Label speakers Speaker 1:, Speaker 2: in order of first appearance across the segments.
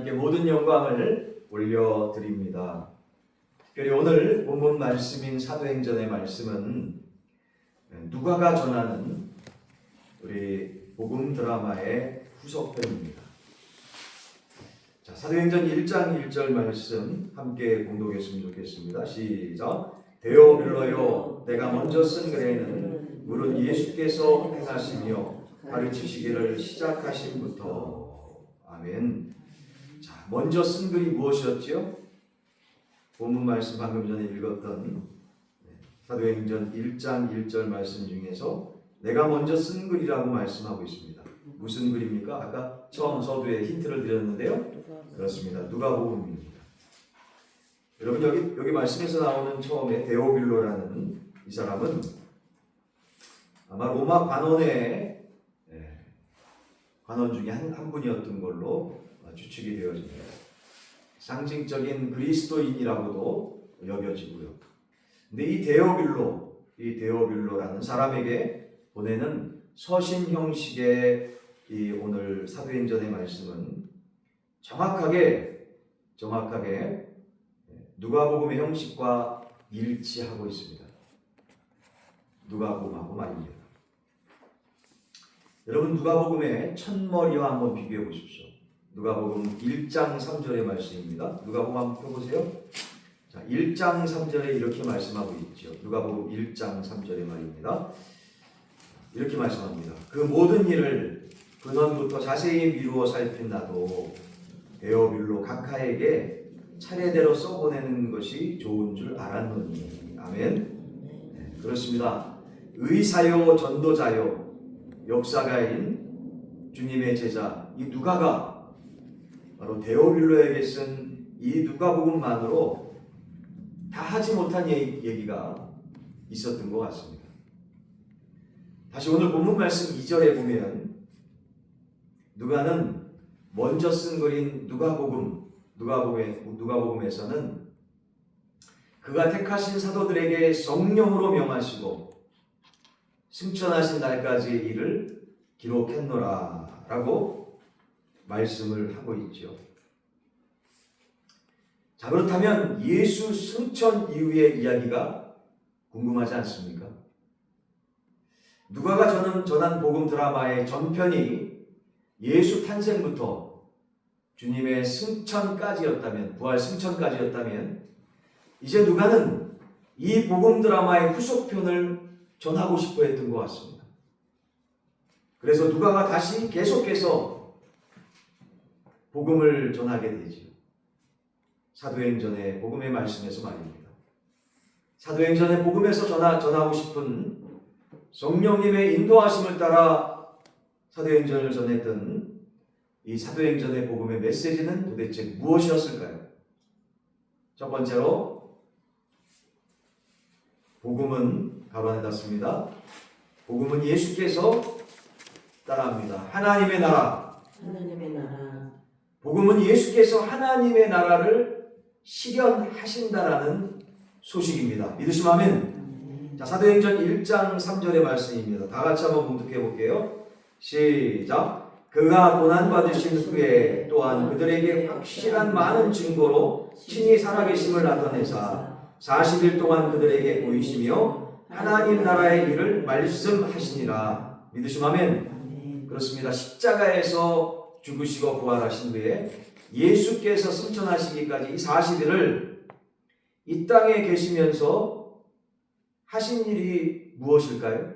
Speaker 1: 하나님께 모든 영광을 올려드립니다. 특별히 오늘 본문 말씀인 사도행전의 말씀은 누가가 전하는 우리 복음 드라마의 후속편입니다. 자, 사도행전 1장 1절 말씀 함께 공독했으면 좋겠습니다. 시작. 데오빌로요, 내가 먼저 쓴 글에는 물은 예수께서 행하시며 가르치시기를 시작하신부터. 아멘. 자, 먼저 쓴 글이 무엇이었죠? 본문 말씀 방금 전에 읽었던 사도행전 1장 1절 말씀 중에서 내가 먼저 쓴 글이라고 말씀하고 있습니다. 무슨 글입니까? 아까 처음 서두에 힌트를 드렸는데요. 그렇습니다. 누가복음입니다. 여러분 여기 말씀에서 나오는 처음에 데오빌로라는 이 사람은 아마 로마 관원의 관원 중에 한 분이었던 걸로 추측이 되어집니다. 상징적인 그리스도인이라고도 여겨지고요. 근데 이 데오빌로라는 사람에게 보내는 서신 형식의 이 오늘 사도행전의 말씀은 정확하게 누가복음의 형식과 일치하고 있습니다. 누가복음하고 말입니다. 여러분 누가복음의 첫머리와 한번 비교해 보십시오. 누가복음 1장 3절의 말씀입니다. 누가복음 한번 펴보세요. 자, 1장 3절에 이렇게 말씀하고 있죠. 누가복음 1장 3절의 말입니다. 이렇게 말씀합니다. 그 모든 일을 근원부터 자세히 미루어 살핀 나도 데오빌로 각하에게 차례대로 써보내는 것이 좋은 줄 알았노니. 아멘. 네, 그렇습니다. 의사요 전도자요 역사가인 주님의 제자 이 누가가 바로 데오빌로에게 쓴 이 누가복음만으로 다 하지 못한 얘기가 있었던 것 같습니다. 다시 오늘 본문 말씀 2절에 보면 누가는 먼저 쓴 글인 누가복음에서는 그가 택하신 사도들에게 성령으로 명하시고 승천하신 날까지의 일을 기록했노라 라고 말씀을 하고 있죠. 자, 그렇다면 예수 승천 이후의 이야기가 궁금하지 않습니까? 누가가 전한 복음 드라마의 전편이 예수 탄생부터 주님의 승천까지였다면, 부활 승천까지였다면 이제 누가는 이 복음 드라마의 후속편을 전하고 싶어 했던 것 같습니다. 그래서 누가가 다시 계속해서 복음을 전하게 되죠. 사도행전의 복음의 말씀에서 말입니다. 사도행전의 복음에서 전하고 싶은 성령님의 인도하심을 따라 사도행전을 전했던 이 사도행전의 복음의 메시지는 도대체 무엇이었을까요? 첫 번째로 복음은 가로 안에 닫습니다. 복음은 예수께서 따라합니다. 하나님의 나라. 복음은 예수께서 하나님의 나라를 실현하신다라는 소식입니다. 믿으시면 아멘. 자, 사도행전 1장 3절의 말씀입니다. 다 같이 한번 봉독해 볼게요. 시작. 그가 고난받으신 후에 또한 그들에게 확실한 많은 증거로 친히 살아계심을 나타내사 40일 동안 그들에게 보이시며 하나님 나라의 일을 말씀하시니라. 믿으시면 아멘. 그렇습니다. 십자가에서 죽으시고 부활하신 후에 예수께서 승천하시기까지 이 40일을 이 땅에 계시면서 하신 일이 무엇일까요?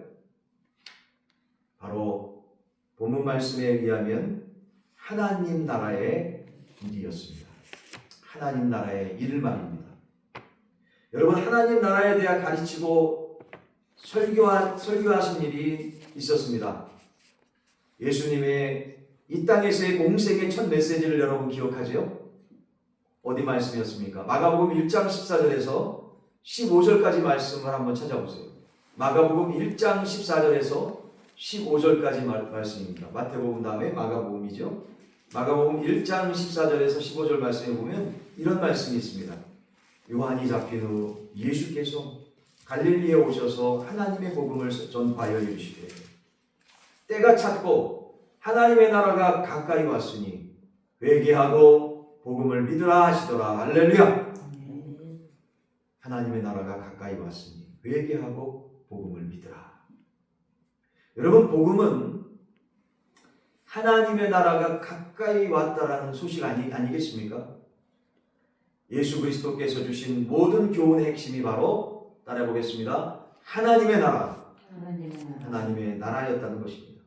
Speaker 1: 바로 본문 말씀에 의하면 하나님 나라의 일이었습니다. 하나님 나라의 일 말입니다. 여러분 하나님 나라에 대해 가르치고 설교하신 일이 있었습니다. 예수님의 이 땅에서의 공생의 첫 메시지를 여러분 기억하죠? 어디 말씀이었습니까? 마가복음 1장 14절에서 15절까지 말씀을 한번 찾아보세요. 마가복음 1장 14절에서 15절까지 말씀입니다. 마태복음 다음에 마가복음이죠. 마가복음 1장 14절에서 15절 말씀에 보면 이런 말씀이 있습니다. 요한이 잡힌 후 예수께서 갈릴리에 오셔서 하나님의 복음을 전파하여 이르시되 때가 찼고 하나님의 나라가 가까이 왔으니 회개하고 복음을 믿으라 하시더라. 할렐루야.
Speaker 2: 아멘.
Speaker 1: 하나님의 나라가 가까이 왔으니 회개하고 복음을 믿으라. 여러분, 복음은 하나님의 나라가 가까이 왔다라는 소식 아니겠습니까? 예수 그리스도께서 주신 모든 교훈의 핵심이 바로 따라해보겠습니다. 하나님의 나라, 하나님의 나라였다는 것입니다.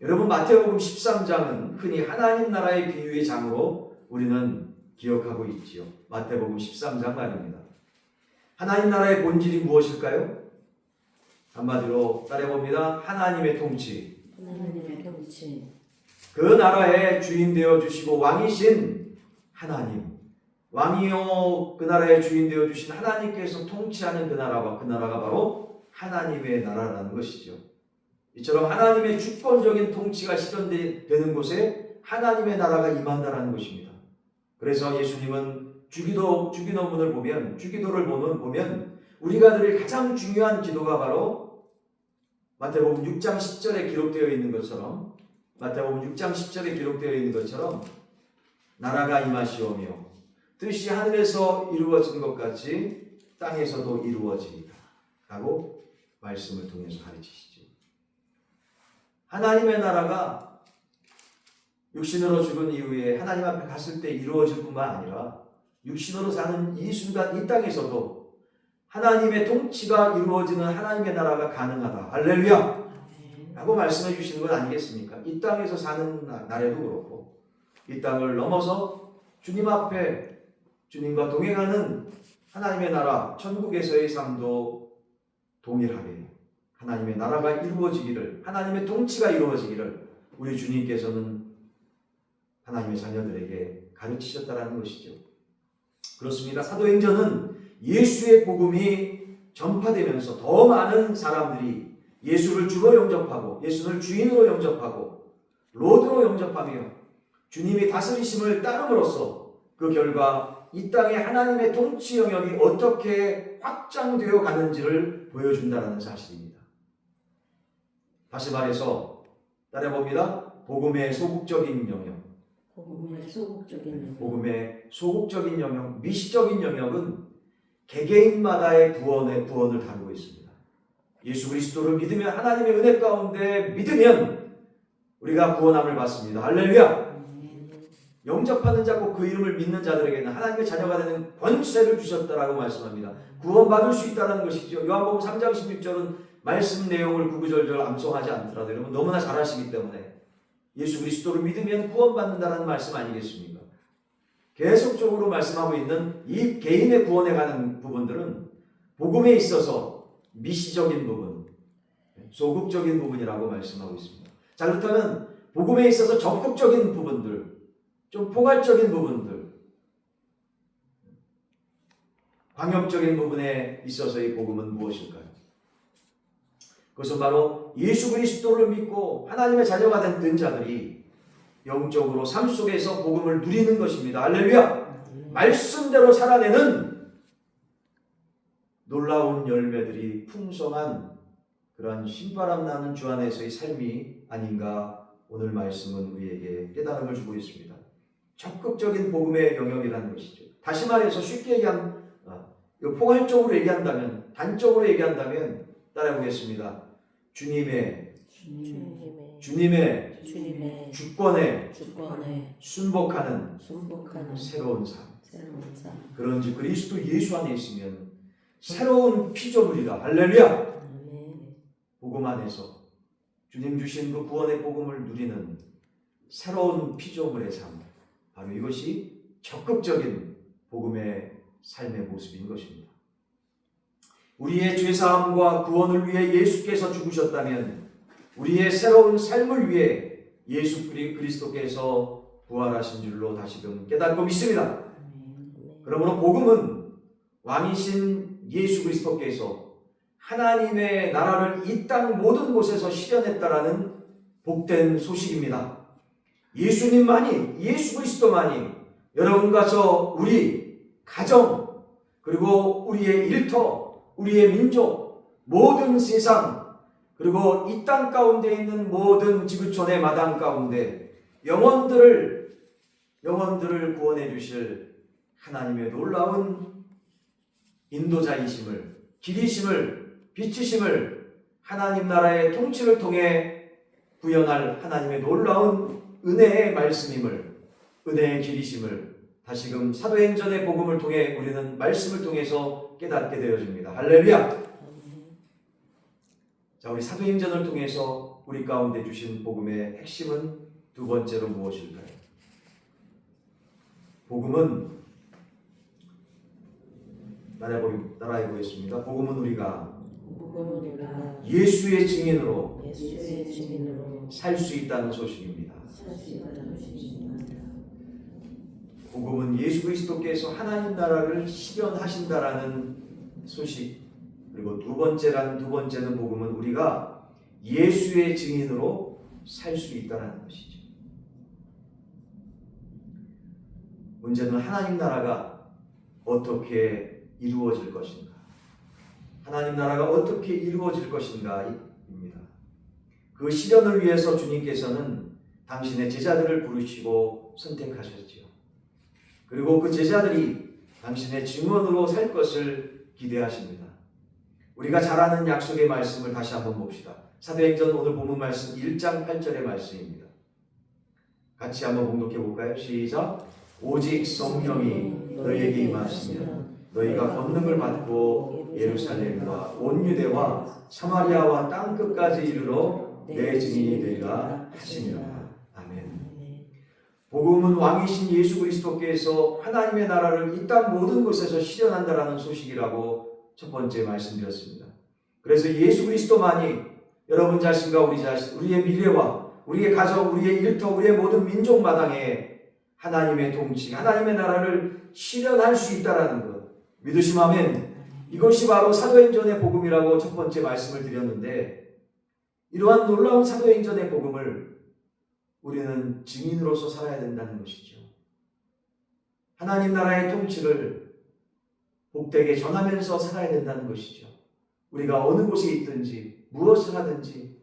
Speaker 1: 여러분, 마태복음 13장은 흔히 하나님 나라의 비유의 장으로 우리는 기억하고 있지요. 마태복음 13장 말입니다. 하나님 나라의 본질이 무엇일까요? 한마디로 따라해봅니다. 하나님의 통치.
Speaker 2: 하나님의 통치.
Speaker 1: 그 나라의 주인 되어 주시고 왕이신 하나님, 왕이요 그 나라의 주인 되어 주신 하나님께서 통치하는 그 나라가 바로 하나님의 나라라는 것이죠. 이처럼 하나님의 주권적인 통치가 실현되는 곳에 하나님의 나라가 임한다라는 것입니다. 그래서 예수님은 주기도문을 보면, 주기도를 보면 우리가 드릴 가장 중요한 기도가 바로 마태복음 6장 10절에 기록되어 있는 것처럼, 마태복음 6장 10절에 기록되어 있는 것처럼 나라가 임하시오며 뜻이 하늘에서 이루어진 것 같이 땅에서도 이루어지리라 라고 말씀을 통해서 가르치시죠. 하나님의 나라가 육신으로 죽은 이후에 하나님 앞에 갔을 때 이루어질 뿐만 아니라 육신으로 사는 이 순간 이 땅에서도 하나님의 통치가 이루어지는 하나님의 나라가 가능하다. 할렐루야! 라고 말씀해 주시는 건 아니겠습니까? 이 땅에서 사는 날에도 그렇고 이 땅을 넘어서 주님 앞에 주님과 동행하는 하나님의 나라, 천국에서의 삶도 동일하게 하나님의 나라가 이루어지기를, 하나님의 통치가 이루어지기를 우리 주님께서는 하나님의 자녀들에게 가르치셨다라는 것이죠. 그렇습니다. 사도행전은 예수의 복음이 전파되면서 더 많은 사람들이 예수를 주로 영접하고 예수를 주인으로 영접하고 로드로 영접하며 주님이 다스리심을 따름으로써 그 결과 이 땅에 하나님의 통치 영역이 어떻게 확장되어 가는지를 보여준다는 사실입니다. 다시 말해서 따라해봅니다. 복음의 소극적인 영역, 복음의 소극적인 영역, 미시적인 영역은 개개인마다의 구원을 다루고 있습니다. 예수 그리스도를 믿으면 하나님의 은혜 가운데 믿으면 우리가 구원함을 받습니다. 할렐루야! 영접하는 자 곧 그 이름을 믿는 자들에게는 하나님의 자녀가 되는 권세를 주셨다라고 말씀합니다. 구원받을 수 있다는 것이죠. 요한복음 3장 16절은 말씀 내용을 구구절절 암송하지 않더라도 여러분 너무나 잘 아시기 때문에 예수 그리스도를 믿으면 구원받는다는 말씀 아니겠습니까? 계속적으로 말씀하고 있는 이 개인의 구원에 관한 부분들은 복음에 있어서 미시적인 부분, 소극적인 부분이라고 말씀하고 있습니다. 자, 그렇다면 복음에 있어서 적극적인 부분들, 좀 포괄적인 부분들, 광역적인 부분에 있어서의 복음은 무엇일까요? 그것은 바로 예수 그리스도를 믿고 하나님의 자녀가 된 자들이 영적으로 삶 속에서 복음을 누리는 것입니다. 할렐루야! 말씀대로 살아내는 놀라운 열매들이 풍성한 그러한 신바람 나는 주 안에서의 삶이 아닌가 오늘 말씀은 우리에게 깨달음을 주고 있습니다. 적극적인 복음의 영역이라는 것이죠. 다시 말해서 쉽게 포괄적으로 얘기한다면, 단적으로 얘기한다면 따라해보겠습니다. 주님의 주권에 순복하는 새로운 삶. 그런지 그리스도 예수 안에 있으면 새로운 피조물이다. 할렐루야! 복음 안에서 주님 주신 그 구원의 복음을 누리는 새로운 피조물의 삶. 바로 이것이 적극적인 복음의 삶의 모습인 것입니다. 우리의 죄사함과 구원을 위해 예수께서 죽으셨다면 우리의 새로운 삶을 위해 예수 그리스도께서 부활하신 줄로 다시금 깨닫고 믿습니다. 그러므로 복음은 왕이신 예수 그리스도께서 하나님의 나라를 이 땅 모든 곳에서 실현했다라는 복된 소식입니다. 예수님만이, 예수 그리스도만이 여러분과 저 우리 가정 그리고 우리의 일터, 우리의 민족, 모든 세상 그리고 이 땅 가운데 있는 모든 지구촌의 마당 가운데 영혼들을 영혼들을 구원해 주실 하나님의 놀라운 인도자이심을, 길이심을, 비추심을 하나님 나라의 통치를 통해 구현할 하나님의 놀라운 은혜의 말씀임을, 은혜의 길이심을 다시금 사도행전의 복음을 통해 우리는 말씀을 통해서 깨닫게 되어집니다. 할렐루야! 자, 우리 사도행전을 통해서 우리 가운데 주신 복음의 핵심은 두 번째로 무엇일까요? 복음은 따라해 보겠습니다. 복음은 우리가 예수의 증인으로 살 수 있다는 소식입니다. 복음은 예수 그리스도께서 하나님 나라를 실현하신다라는 소식. 그리고 두 번째는 복음은 우리가 예수의 증인으로 살 수 있다는 것이죠. 문제는 하나님 나라가 어떻게 이루어질 것인가? 하나님 나라가 어떻게 이루어질 것인가입니다. 그 실현을 위해서 주님께서는 당신의 제자들을 부르시고 선택하셨지요. 그리고 그 제자들이 당신의 증언으로 살 것을 기대하십니다. 우리가 잘 아는 약속의 말씀을 다시 한번 봅시다. 사도행전 오늘 본문 말씀 1장 8절의 말씀입니다. 같이 한번 봉독해 볼까요? 시작. 오직 성령이 너희에게 임하시면 너희가 권능을 받고 예루살렘과 온 유대와 사마리아와 땅끝까지 이르러 내 증인이 되리라 하시니라. 아멘. 복음은 왕이신 예수 그리스도께서 하나님의 나라를 이 땅 모든 곳에서 실현한다라는 소식이라고 첫 번째 말씀드렸습니다. 그래서 예수 그리스도만이 여러분 자신과 우리 자신, 우리의 미래와 우리의 가정, 우리의 일터, 우리의 모든 민족 마당에 하나님의 통치, 하나님의 나라를 실현할 수 있다라는 것 믿으시면 이것이 바로 사도행전의 복음이라고 첫 번째 말씀을 드렸는데, 이러한 놀라운 사도행전의 복음을 우리는 증인으로서 살아야 된다는 것이죠. 하나님 나라의 통치를 복되게 전하면서 살아야 된다는 것이죠. 우리가 어느 곳에 있든지 무엇을 하든지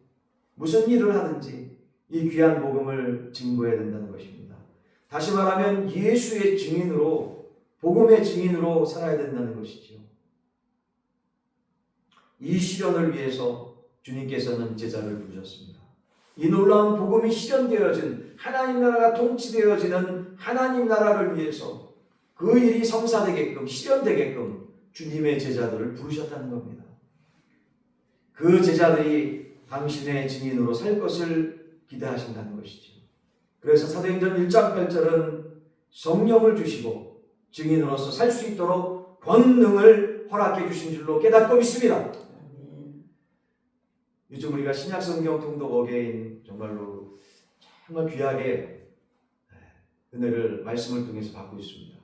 Speaker 1: 무슨 일을 하든지 이 귀한 복음을 증거해야 된다는 것입니다. 다시 말하면 예수의 증인으로, 복음의 증인으로 살아야 된다는 것이죠. 이 실현을 위해서 주님께서는 제자를 부르셨습니다. 이 놀라운 복음이 실현되어진, 하나님 나라가 통치되어지는 하나님 나라를 위해서 그 일이 성사되게끔, 실현되게끔 주님의 제자들을 부르셨다는 겁니다. 그 제자들이 당신의 증인으로 살 것을 기대하신다는 것이죠. 그래서 사도행전 1장 8절은 성령을 주시고 증인으로서 살 수 있도록 권능을 허락해 주신 줄로 깨닫고 있습니다. 요즘 우리가 신약성경 통독 어게인 정말로 정말 귀하게 은혜를 말씀을 통해서 받고 있습니다.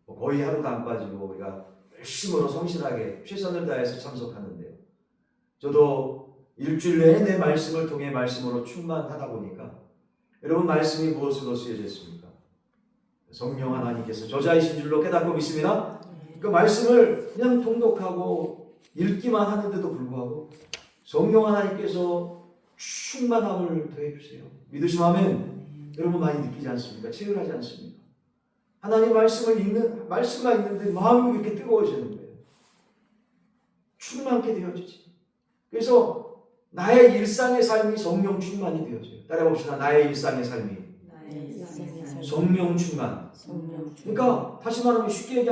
Speaker 1: 거의 하루도 안 빠지고 우리가 열심으로 성실하게 최선을 다해서 참석하는데요. 저도 일주일 내내 말씀을 통해 말씀으로 충만하다 보니까 여러분 말씀이 무엇으로 쓰여져 있습니까? 성령 하나님께서 저자이신 줄로 깨닫고 있습니다. 그 말씀을 그냥 통독하고 읽기만 하는데도 불구하고 성령 하나님께서 충만함을 더해주세요. 믿으시면 여러분 많이 느끼지 않습니까? 체험하지 않습니까? 하나님 말씀을 읽는, 말씀만 읽는데 마음이 그렇게 뜨거워지는 거예요. 충만케 되어지지. 그래서 나의 일상의 삶이 성령 충만이 되어져요. 따라해봅시다. 나의 일상의 삶이 성령 충만. 그러니까 다시 말하면 쉽게 얘기,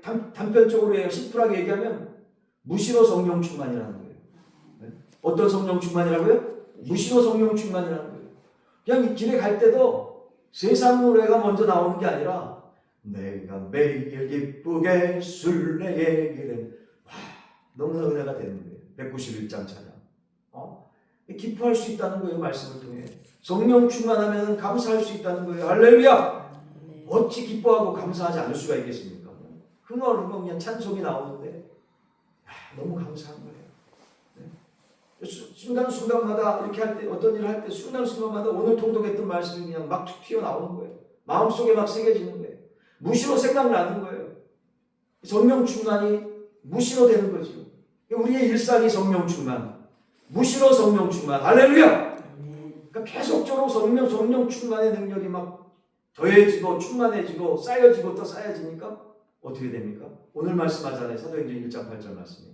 Speaker 1: 단편적으로 심플하게 얘기하면 무시로 성령 충만이라는 거예요. 어떤 성령 충만이라고요? 무시로 성령 충만이라는 거예요. 그냥 길에 갈 때도 세상 노래가 먼저 나오는 게 아니라 내가 매일 기쁘게 술래의 길에 너무나 은혜가 되는 거예요. 191장 찬양. 기뻐할 수 있다는 거예요. 말씀을 통해. 성령 충만하면 감사할 수 있다는 거예요. 할렐루야! 어찌 기뻐하고 감사하지 않을 수가 있겠습니까? 흥얼흥얼 그냥 찬송이 나오는데 너무 감사한 거예요. 순간순간마다 이렇게 할 때, 어떤 일을 할 때 순간순간마다 오늘 통독했던 말씀이 그냥 막 툭 튀어나오는 거예요. 마음속에 막 새겨지는 거예요. 무시로 생각나는 거예요. 성령 충만이 무시로 되는 거죠. 우리의 일상이 성령 충만, 무시로 성령 충만. 할렐루야! 그러니까 계속적으로 성령 충만의 능력이 막 더해지고 충만해지고 쌓여지고 또 쌓여지니까 어떻게 됩니까? 오늘 말씀하잖아요. 사도행전 1장 8절 말씀에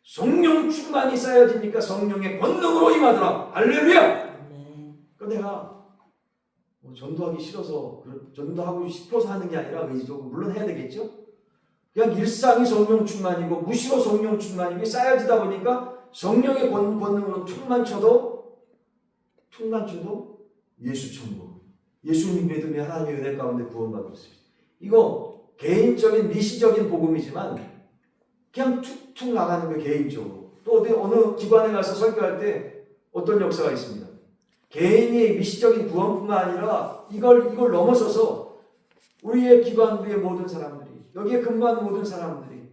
Speaker 1: 성령 충만이 쌓여지니까 성령의 권능으로 임하더라. 할렐루야!
Speaker 2: 아멘.
Speaker 1: 그 내가 전도하기 싫어서 전도하고 싶어서 하는 게 아니라 의지적으로 물론 해야 되겠죠. 그냥 일상이 성령 충만이고 무시로 성령 충만이 쌓여지다 보니까 성령의 권능으로 툭만 쳐도 예수 천국, 예수님 믿음이 하나님의 은혜 가운데 구원받을 수 있습니다. 이거 개인적인 미시적인 복음이지만 그냥 툭툭 나가는 거 개인적으로. 또 어느 기관에 가서 설교할 때 어떤 역사가 있습니다. 개인이 미시적인 구원뿐만 아니라 이걸 넘어서서 우리의 기관, 우리의 모든 사람들이, 여기에 근무하는 모든 사람들이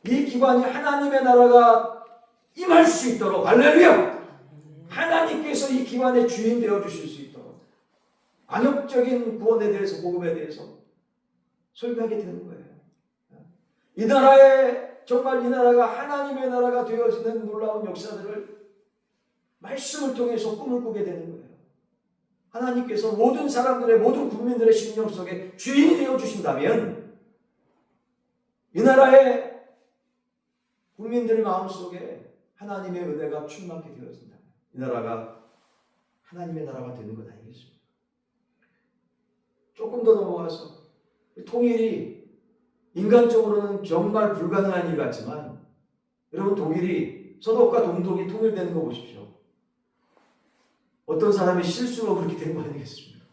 Speaker 1: 이 기관이 하나님의 나라가 임할 수 있도록, 할렐루야! 하나님께서 이 기관의 주인 되어주실 수 있도록 광역적인 구원에 대해서, 복음에 대해서 설교하게 되는 거예요. 이 나라에, 정말 이 나라가 하나님의 나라가 되어지는 놀라운 역사들을 말씀을 통해서 꿈을 꾸게 되는 거예요. 하나님께서 모든 사람들의, 모든 국민들의 심령 속에 주인이 되어주신다면 이 나라의 국민들의 마음속에 하나님의 은혜가 충만하게 되어진다. 이 나라가 하나님의 나라가 되는 것 아니겠습니까? 조금 더 넘어가서 통일이 인간적으로는 정말 불가능한 일 같지만 여러분, 독일이 서독과 동독이 통일되는 거 보십시오. 어떤 사람이 실수로 그렇게 된 거 아니겠습니까?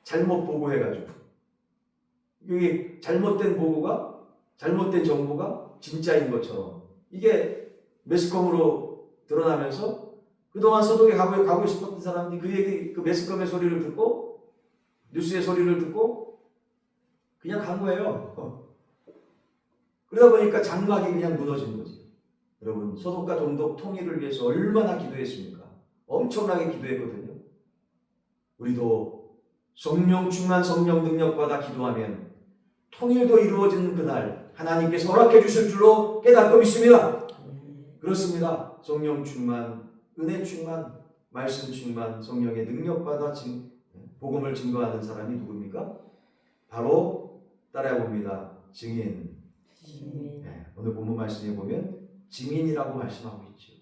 Speaker 1: 잘못 보고해가지고 여기 잘못된 보고가, 잘못된 정보가 진짜인 것처럼 이게 매스컴으로 드러나면서 그동안 서독에 가고 싶었던 사람들이 그 얘기, 그 매스컴의 소리를 듣고 뉴스의 소리를 듣고 그냥 간 거예요. 그러다 보니까 장막이 그냥 무너진 거지. 여러분, 서독과 동독 통일을 위해서 얼마나 기도했습니까? 엄청나게 기도했거든요. 우리도 성령 충만, 성령 능력받아 기도하면 통일도 이루어지는 그날 하나님께서 허락해 주실 줄로 깨닫고 믿습니다. 그렇습니다. 성령 충만, 은혜 충만, 말씀 충만, 성령의 능력받아 복음을 증거하는 사람이 누굽니까? 바로 따라해 봅니다. 증인. 네, 오늘 본문 말씀에 보면 증인이라고 말씀하고 있죠.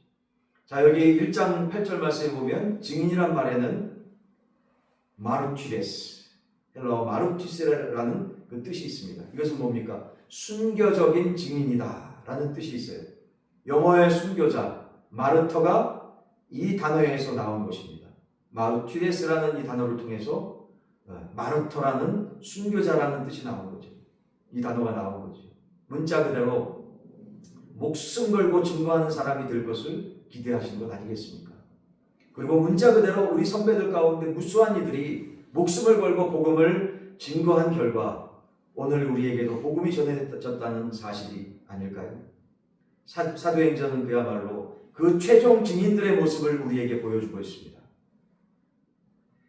Speaker 1: 자, 여기 1장 8절 말씀에 보면 증인이란 말에는 마르티레스, 헬라어 마르티스라는 그 뜻이 있습니다. 이것은 뭡니까? 순교적인 증인이다 라는 뜻이 있어요. 영어의 순교자, 마르터가 이 단어에서 나온 것입니다. 마르티레스라는 이 단어를 통해서 마르터라는 순교자라는 뜻이 나온 거죠. 이 단어가 나온 거죠. 문자 그대로 목숨 걸고 증거하는 사람이 될 것을 기대하신 것 아니겠습니까? 그리고 문자 그대로 우리 선배들 가운데 무수한 이들이 목숨을 걸고 복음을 증거한 결과 오늘 우리에게도 복음이 전해졌다는 사실이 아닐까요? 사도행전은 그야말로 그 최종 증인들의 모습을 우리에게 보여주고 있습니다.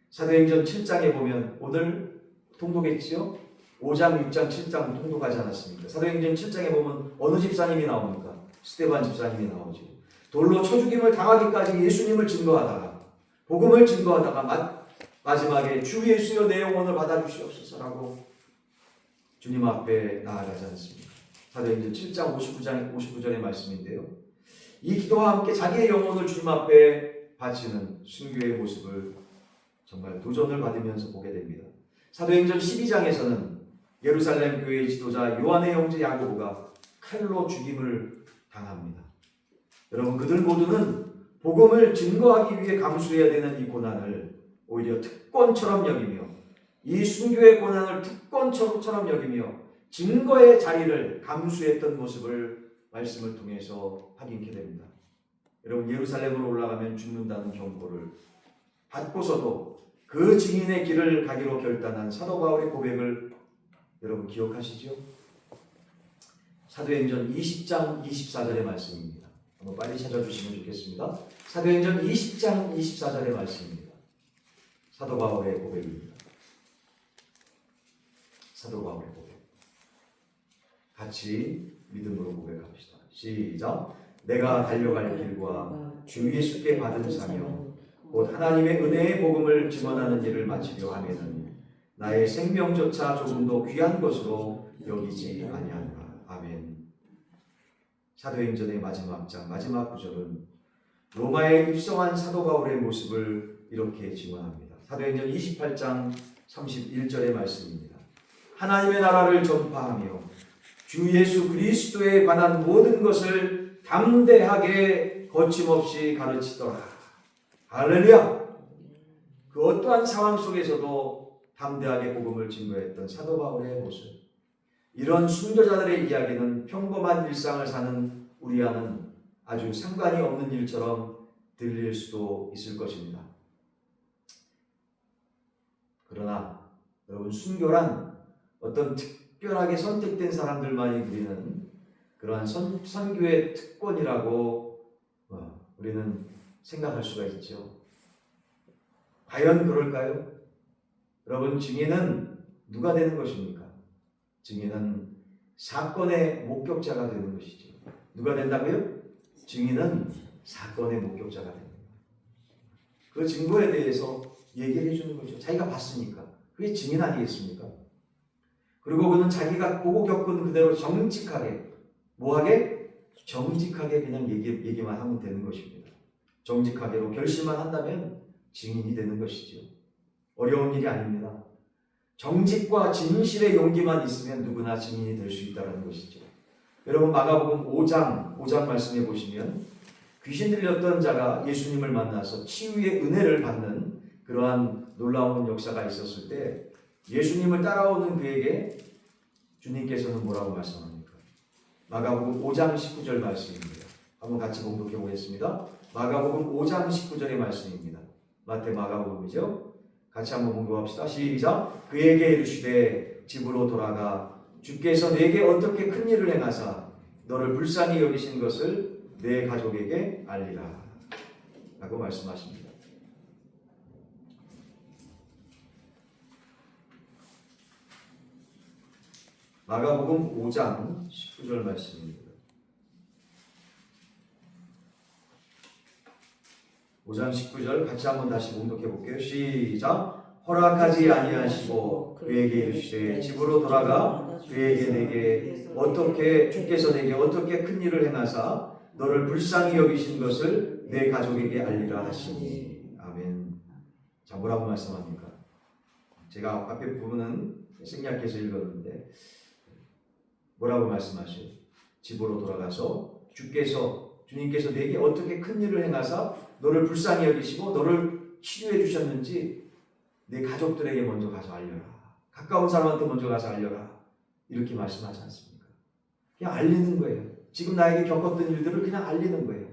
Speaker 1: 사도행전 7장에 보면 오늘 통독했지요? 5장, 6장, 7장 통독하지 않았습니까? 사도행전 7장에 보면 어느 집사님이 나옵니까? 스데반 집사님이 나오죠. 돌로 쳐 죽임을 당하기까지 예수님을 증거하다가, 복음을 증거하다가 마지막에 주 예수여 내 영혼을 받아주시옵소서라고 주님 앞에 나아가지 않습니까? 사도행전 7장 59절의 말씀인데요. 이 기도와 함께 자기의 영혼을 주님 앞에 바치는 순교의 모습을 정말 도전을 받으면서 보게 됩니다. 사도행전 12장에서는 예루살렘 교회의 지도자 요한의 형제 야고보가 칼로 죽임을 당합니다. 여러분, 그들 모두는 복음을 증거하기 위해 감수해야 되는 이 고난을 오히려 특권처럼 여기며, 이 순교의 고난을 특권처럼 여기며 증거의 자리를 감수했던 모습을 말씀을 통해서 확인케 됩니다. 여러분, 예루살렘으로 올라가면 죽는다는 경고를 받고서도 그 증인의 길을 가기로 결단한 사도 바울의 고백을 여러분 기억하시죠? 사도행전 20장 24절의 말씀입니다. 한번 빨리 찾아주시면 좋겠습니다. 사도행전 20장 24절의 말씀입니다. 사도 바울의 고백입니다. 사도 바울의 고백. 같이 믿음으로 고백합시다. 시작. 내가 달려갈 길과 주 예수께 받은 사명 곧 하나님의 은혜의 복음을 증언하는 일을 마치려 하면은 나의 생명조차 조금도 귀한 것으로 여기지 아니하노라. 아멘. 사도행전의 마지막 장 마지막 구절은 로마에 입성한 사도 바울의 모습을 이렇게 증언합니다. 사도행전 28장 31절의 말씀입니다. 하나님의 나라를 전파하며 주 예수 그리스도에 관한 모든 것을 담대하게 거침없이 가르치더라. 할렐루야! 그 어떠한 상황 속에서도 담대하게 복음을 증거했던 사도 바울의 모습. 이런 순교자들의 이야기는 평범한 일상을 사는 우리와는 아주 상관이 없는 일처럼 들릴 수도 있을 것입니다. 그러나 여러분, 순교란 어떤 특별하게 선택된 사람들만이 누리는 그러한 선교의 특권이라고 우리는 생각할 수가 있죠. 과연 그럴까요? 여러분, 증인은 누가 되는 것입니까? 증인은 사건의 목격자가 되는 것이죠. 누가 된다고요? 증인은 사건의 목격자가 됩니다. 그 증거에 대해서 얘기를 해주는 거죠. 자기가 봤으니까. 그게 증인 아니겠습니까? 그리고 그는 자기가 보고 겪은 그대로 정직하게, 뭐하게? 정직하게 그냥 얘기만 하면 되는 것입니다. 정직하게로 결심만 한다면 증인이 되는 것이죠. 어려운 일이 아닙니다. 정직과 진실의 용기만 있으면 누구나 증인이 될 수 있다는 것이죠. 여러분, 마가복음 5장 말씀해 보시면 귀신 들렸던 자가 예수님을 만나서 치유의 은혜를 받는 그러한 놀라운 역사가 있었을 때 예수님을 따라오는 그에게 주님께서는 뭐라고 말씀합니까? 마가복음 5장 19절 말씀입니다. 한번 같이 봉독해 보겠습니다. 마가복음 5장 19절의 말씀입니다. 마태 마가복음이죠. 같이 한번 봉독합시다. 시작. 그에게 이르시되 집으로 돌아가 주께서 내게 어떻게 큰 일을 행하사 너를 불쌍히 여기신 것을 내 가족에게 알리라 라고 말씀하십니다. 마가복음 5장 19절 말씀입니다. 5장 19절 같이 한번 다시 봉독해 볼게요. 시작. 허락하지 아니하시고 그에게 이르시되 집으로 돌아가 그에게 내게 어떻게 주께서 내게 어떻게 큰 일을 행하사 너를 불쌍히 여기신 것을 내 가족에게 알리라 하시니. 아멘. 자, 뭐라고 말씀합니까? 제가 앞에 부분은 생략해서 읽었는데 뭐라고 말씀하셔요? 집으로 돌아가서 주님께서 내게 어떻게 큰 일을 행하사 너를 불쌍히 여기시고 너를 치료해 주셨는지 내 가족들에게 먼저 가서 알려라. 가까운 사람한테 먼저 가서 알려라. 이렇게 말씀하지 않습니까? 그냥 알리는 거예요. 지금 나에게 겪었던 일들을 그냥 알리는 거예요.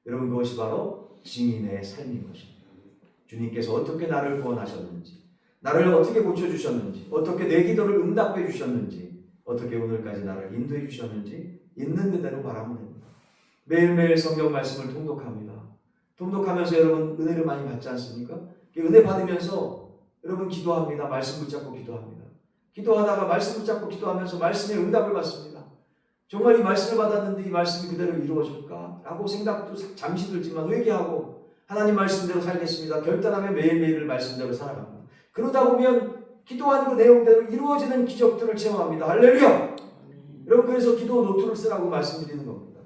Speaker 1: 여러분, 그것이 바로 증인의 삶인 것입니다. 주님께서 어떻게 나를 구원하셨는지, 나를 어떻게 고쳐주셨는지, 어떻게 내 기도를 응답해 주셨는지, 어떻게 오늘까지 나를 인도해 주셨는지 있는 그대로 말하면 됩니다. 매일매일 성경 말씀을 통독합니다. 통독하면서 여러분 은혜를 많이 받지 않습니까? 은혜 받으면서 여러분 기도합니다. 말씀 붙잡고 기도합니다. 기도하다가 말씀 붙잡고 기도하면서 말씀의 응답을 받습니다. 정말 이 말씀을 받았는데 이 말씀이 그대로 이루어질까? 라고 생각도 잠시 들지만 회개하고 하나님 말씀대로 살겠습니다. 결단하며 매일매일을 말씀대로 살아갑니다. 그러다 보면 기도한 그 내용대로 이루어지는 기적들을 체험합니다. 할렐루야! 여러분, 그래서 기도 노트를 쓰라고 말씀드리는 겁니다.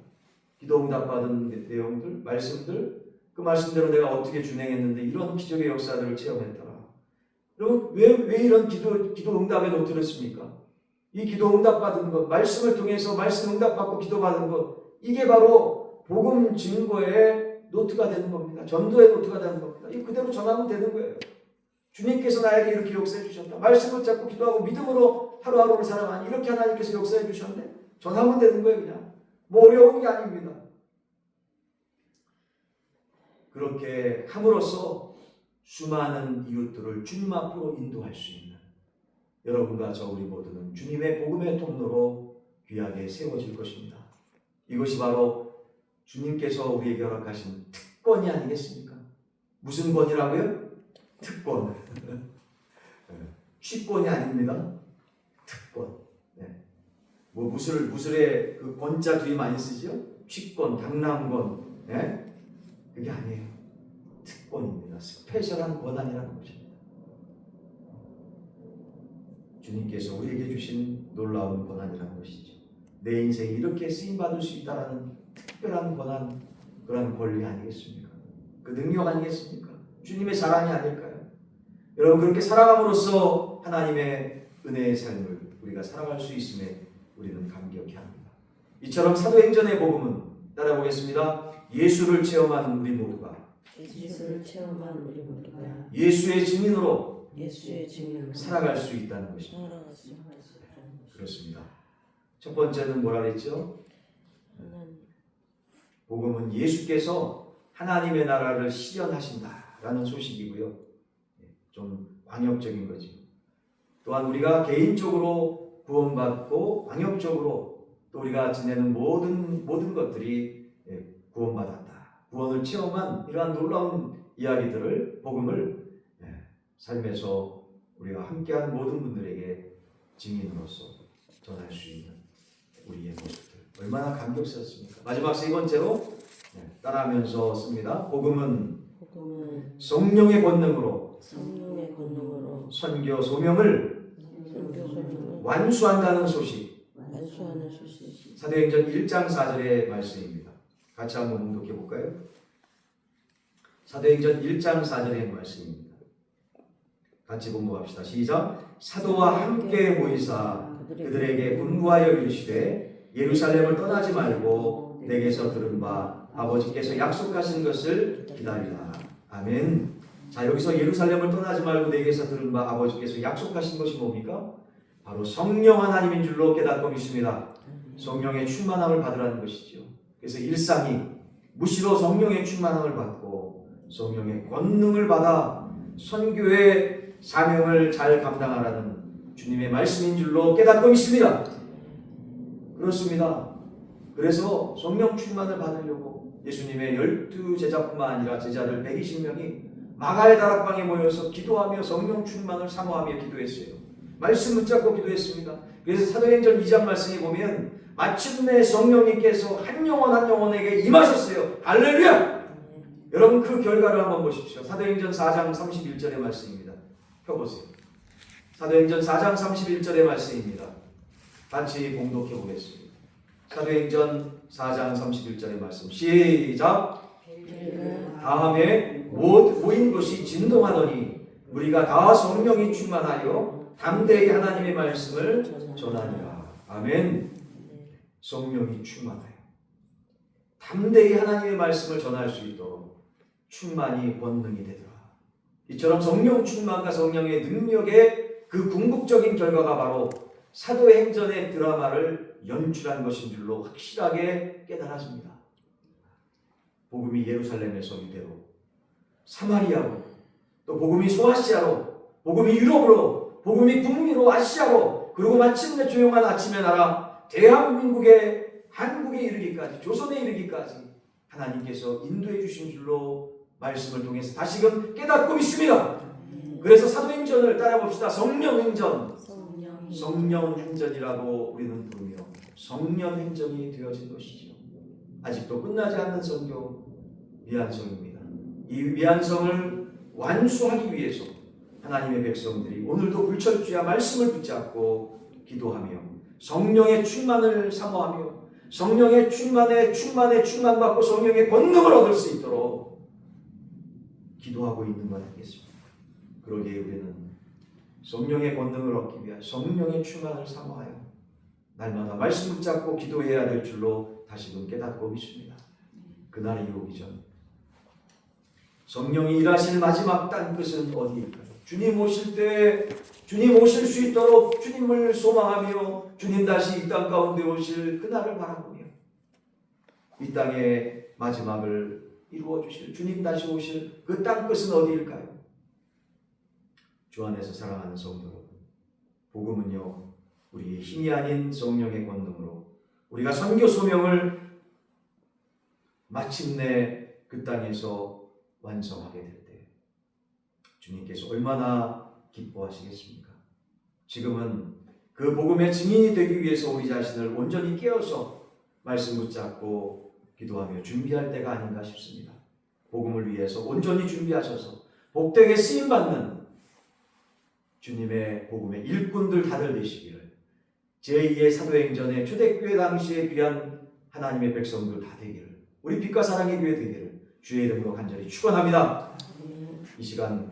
Speaker 1: 기도 응답받은 내용들, 말씀들, 그 말씀대로 내가 어떻게 준행했는데 이런 기적의 역사들을 체험했더라. 여러분, 왜 이런 기도 응답의 노트를 씁니까? 이 기도 응답받은 것, 말씀을 통해서 말씀 응답받고 기도받은 것, 이게 바로 복음 증거의 노트가 되는 겁니다. 전도의 노트가 되는 겁니다. 이 그대로 전하면 되는 거예요. 주님께서 나에게 이렇게 역사해 주셨다. 말씀을 잡고 기도하고 믿음으로 하루하루를 살아가니 이렇게 하나님께서 역사해 주셨네. 전하면 되는 거예요. 그냥 뭐 어려운 게 아닙니다. 그렇게 함으로써 수많은 이웃들을 주님 앞으로 인도할 수 있는 여러분과 저 우리 모두는 주님의 복음의 통로로 귀하게 세워질 것입니다. 이것이 바로 주님께서 우리에게 허락하신 특권이 아니겠습니까? 무슨 권이라고요? 특권. 취권이 아닙니다. 특권. 네. 뭐 무술에 그 권자 뒤에 많이 쓰죠? 취권, 당랑권. 네? 그게 아니에요. 특권입니다. 스페셜한 권한이라는 것입니다. 주님께서 우리에게 주신 놀라운 권한이라는 것이죠. 내 인생이 이렇게 쓰임받을 수 있다는 특별한 권한, 그런 권리 아니겠습니까? 그 능력 아니겠습니까? 주님의 자랑이 아닐까요? 여러분, 그렇게 살아감으로써 하나님의 은혜의 삶을 우리가 살아갈 수 있음에 우리는 감격해 합니다. 이처럼 사도행전의 복음은, 따라보겠습니다. 예수를 체험한 우리 모두가
Speaker 2: 예수를 체험한 우리 모두가
Speaker 1: 예수의 증인으로
Speaker 2: 예수의 증인으로
Speaker 1: 살아갈 수 있다는 것입니다.
Speaker 2: 살아갈 수 있다.
Speaker 1: 그렇습니다. 첫 번째는 뭐라 그랬죠?
Speaker 2: 하나님
Speaker 1: 복음은 예수께서 하나님의 나라를 실현하신다라는 소식이고요. 좀 광역적인 거죠. 또한 우리가 개인적으로 구원받고 광역적으로 또 우리가 지내는 모든 것들이 구원받았다. 구원을 체험한 이러한 놀라운 이야기들을, 복음을 삶에서 우리가 함께하는 모든 분들에게 증인으로서 전할 수 있는 우리의 모습들, 얼마나 감격스럽습니까? 마지막 세 번째로 따라하면서 씁니다. 복음은 성령의 권능으로
Speaker 2: 성령의 권능으로
Speaker 1: 선교 소명을 완수한다는 소식.
Speaker 2: 완수하는 소식.
Speaker 1: 사도행전 1장 4절의 말씀입니다. 같이 한번 봉독해 볼까요? 사도행전 1장 4절의 말씀입니다. 같이 봉독합시다. 시작. 사도와 함께 모이사 그들에게 분부하여 이르시되 예루살렘을 떠나지 말고 내게서 들은 바 아버지께서 약속하신 것을 기다리라. 아멘. 자, 여기서 예루살렘을 떠나지 말고 내게서 들은 바 아버지께서 약속하신 것이 뭡니까? 바로 성령 하나님인 줄로 깨닫고 믿습니다. 성령의 충만함을 받으라는 것이죠. 그래서 일상이 무시로 성령의 충만함을 받고 성령의 권능을 받아 선교의 사명을 잘 감당하라는 주님의 말씀인 줄로 깨닫고 믿습니다. 그렇습니다. 그래서 성령 충만을 받으려고 예수님의 12제자뿐만 아니라 제자들 120명이 마가의 다락방에 모여서 기도하며 성령 충만을 사모하며 기도했어요. 말씀 붙잡고 기도했습니다. 그래서 사도행전 2장 말씀에 보면 마침내 성령님께서 한 영혼 한 영혼에게 임하셨어요. 할렐루야! 여러분, 그 결과를 한번 보십시오. 사도행전 4장 31절의 말씀입니다. 펴보세요. 사도행전 4장 31절의 말씀입니다. 같이 봉독해 보겠습니다. 사도행전 4장 31절의 말씀 시작. 다음에 모인 곳이 진동하더니 우리가 다 성령이 충만하여 담대히 하나님의 말씀을 전하니라. 아멘. 성령이 충만하여 담대히 하나님의 말씀을 전할 수 있도록 충만이 권능이 되더라. 이처럼 성령 충만과 성령의 능력의 그 궁극적인 결과가 바로 사도행전의 드라마를 연출한 것인 줄로 확실하게 깨달아집니다. 복음이 예루살렘에서 유대로, 사마리아로, 또 복음이 소아시아로, 복음이 유럽으로, 복음이 북미로, 아시아로, 그리고 마침내 조용한 아침의 나라 대한민국의 한국에 이르기까지, 조선에 이르기까지 하나님께서 인도해 주신 줄로 말씀을 통해서 다시금 깨닫고 믿습니다. 그래서 사도행전을 따라봅시다. 성령행전, 성령행전이라고 우리는 부르며 성령행전이 되어진 것이죠. 아직도 끝나지 않는 선교 미안성입니다. 이 미안성을 완수하기 위해서 하나님의 백성들이 오늘도 불철주야 말씀을 붙잡고 기도하며 성령의 충만을 사모하며 성령의 충만받고 성령의 권능을 얻을 수 있도록 기도하고 있는 것 아니겠습니까? 그러기에 우리는 성령의 권능을 얻기 위해 성령의 충만을 사모하여 날마다 말씀 붙잡고 기도해야 될 줄로 다시금 깨닫고 믿습니다. 그날이 오기 전 성령이 일하실 마지막 땅끝은 어디일까요? 주님 오실 때 주님 오실 수 있도록 주님을 소망하며 주님 다시 이 땅 가운데 오실 그날을 바라보며 이 땅의 마지막을 이루어 주실 주님 다시 오실 그 땅끝은 어디일까요? 주 안에서 사랑하는 성도 여러분, 복음은요 우리의 힘이 아닌 성령의 권능으로 우리가 선교 소명을 마침내 그 땅에서 완성하게 될 때 주님께서 얼마나 기뻐하시겠습니까? 지금은 그 복음의 증인이 되기 위해서 우리 자신을 온전히 깨어서 말씀 붙잡고 기도하며 준비할 때가 아닌가 싶습니다. 복음을 위해서 온전히 준비하셔서 복되게 쓰임받는 주님의 복음의 일꾼들 다들 되시기를, 제2의 사도행전의 초대교회 당시에 귀한 하나님의 백성들 다 되기를, 우리 빛과 사랑의 교회 되기를 주의 이름으로 간절히 축원합니다. 이 시간